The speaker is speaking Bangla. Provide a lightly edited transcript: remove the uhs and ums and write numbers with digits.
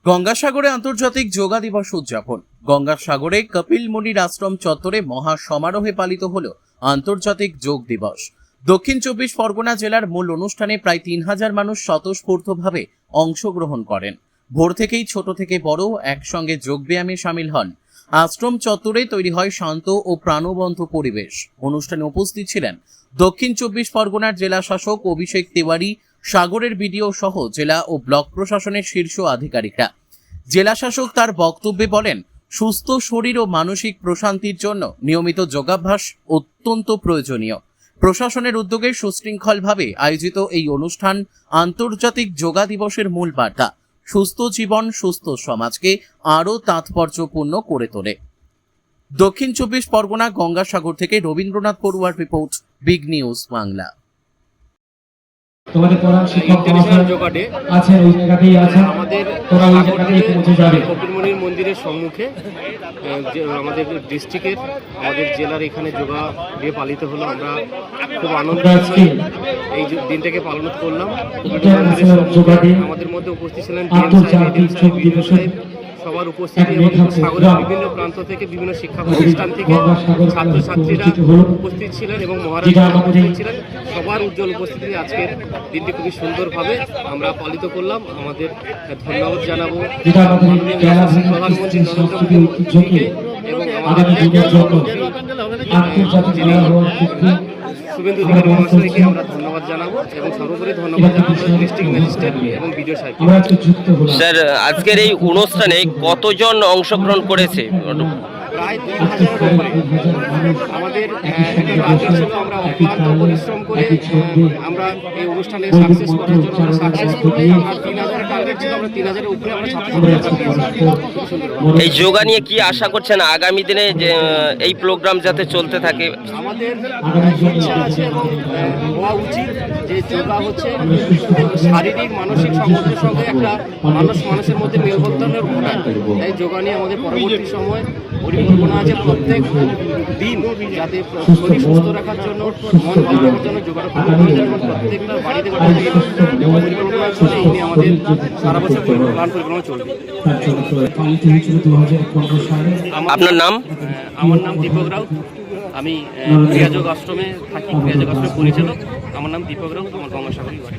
গঙ্গাসাগরে আন্তর্জাতিক যোগা দিবস উদযাপন। গঙ্গাসাগরে কপিল মুনির আশ্রম চত্বরে মহা সমারোহে পালিত হল আন্তর্জাতিক যোগ দিবস। দক্ষিণ 24 পরগনা জেলার মূল অনুষ্ঠানে প্রায় 3000 মানুষ স্বতঃস্ফূর্তভাবে অংশগ্রহণ করেন। ভোর থেকেই ছোট থেকে বড় একসঙ্গে যোগব্যায়ামে সামিল হন। আশ্রম চত্বরে তৈরি হয় শান্ত ও প্রাণবন্ত পরিবেশ। অনুষ্ঠানে উপস্থিত ছিলেন দক্ষিণ 24 পরগনার জেলা শাসক অভিষেক তিওয়ারি, সাগরের বিডিও সহ জেলা ও ব্লক প্রশাসনের শীর্ষ আধিকারিকরা। জেলা শাসক তার বক্তব্যে বলেন, সুস্থ শরীর ও মানসিক প্রশান্তির জন্য নিয়মিত যোগাভ্যাস অত্যন্ত প্রয়োজনীয়। প্রশাসনের উদ্যোগে সুশৃঙ্খলভাবে আয়োজিত এই অনুষ্ঠান আন্তর্জাতিক যোগা দিবসের মূল বার্তা সুস্থ জীবন সুস্থ সমাজকে আরও তাৎপর্যপূর্ণ করে তোলে। দক্ষিণ 24 পরগনা গঙ্গাসাগর থেকে রবীন্দ্রনাথ পড়ুয়ার রিপোর্ট, বিগ নিউজ বাংলা। তোমাদের প্রধান শিক্ষক আছেন ওই জায়গাতেই আছেন, আমাদের তোরা ওই জায়গাতেই পৌঁছে যাবে। কপিলমুনির মন্দিরের সম্মুখে আমাদের ডিস্ট্রিক্টের আমাদের জেলার এখানে যোগা ডে পালিত হলো। আমরা খুব আনন্দ এই দিনটাকে পালন করলাম। আমাদের মধ্যে উপস্থিত ছিলেন সবার উপস্থিতি এবং সাগরের বিভিন্ন প্রান্ত থেকে বিভিন্ন শিক্ষা প্রতিষ্ঠান থেকে ছাত্রছাত্রীরা উপস্থিত ছিলেন এবং মহারাজরা উপস্থিত ছিলেন। সবার উজ্জ্বল উপস্থিতি আজকের দিনটি খুবই সুন্দরভাবে আমরা পালিত করলাম। আমাদের ধন্যবাদ জানাবো প্রধানমন্ত্রী নরেন্দ্র মোদীকে এবং আমাদের শুভেন্দু অধিকারী মহাশয়কে আমরা ধন্যবাদ জানাবো এবং সর্বোপরি ধন্যবাদ জানাবো ডিস্ট্রিক্ট ম্যাজিস্ট্রেট এবং বিডিও সাহেবকে। স্যার, আজকের এই অনুষ্ঠানে কতজন অংশগ্রহণ করেছে? প্রায় 2000-এর উপরে। আমাদের ছিল আমরা অক্লান্ত পরিশ্রম করে আমরা এই অনুষ্ঠানে সাকসেস করার জন্য আমরা সাকসেসফুলি 3000 টার্গেট ছিল, আমরা 3000-এর উপরে আমরা এই যোগা নিয়ে কি আশা করছেন আগামী দিনে যে এই প্রোগ্রাম যাতে চলতে থাকে? আমাদের ইচ্ছা আছে এবং হওয়া উচিত যে যোগা হচ্ছে শারীরিক মানসিক সমর্থনের সঙ্গে একটা মানুষের মধ্যে মেলবন্ধনের উপায়। তাই যোগা নিয়ে আমাদের পরবর্তী সময় পরিকল্পনা আছে প্রত্যেক দিন যাতে শরীর সুস্থ রাখার জন্য, মন ভালো রাখার জন্য যোগাটা খুব প্রয়োজন এবং প্রত্যেকটা বাড়িতে পরিকল্পনা চলে। এই নিয়ে আমাদের সারা বছর প্ল্যান পরিকল্পনা চলবে। আপনার নাম? আমার নাম দীপক রাউত। আমি ক্রিয়াযোগ আশ্রমে থাকি, ক্রিয়াযোগ আশ্রমের পরিচালক। আমার নাম দীপক রাউত, আমার গঙ্গাসাগরী বাড়ি।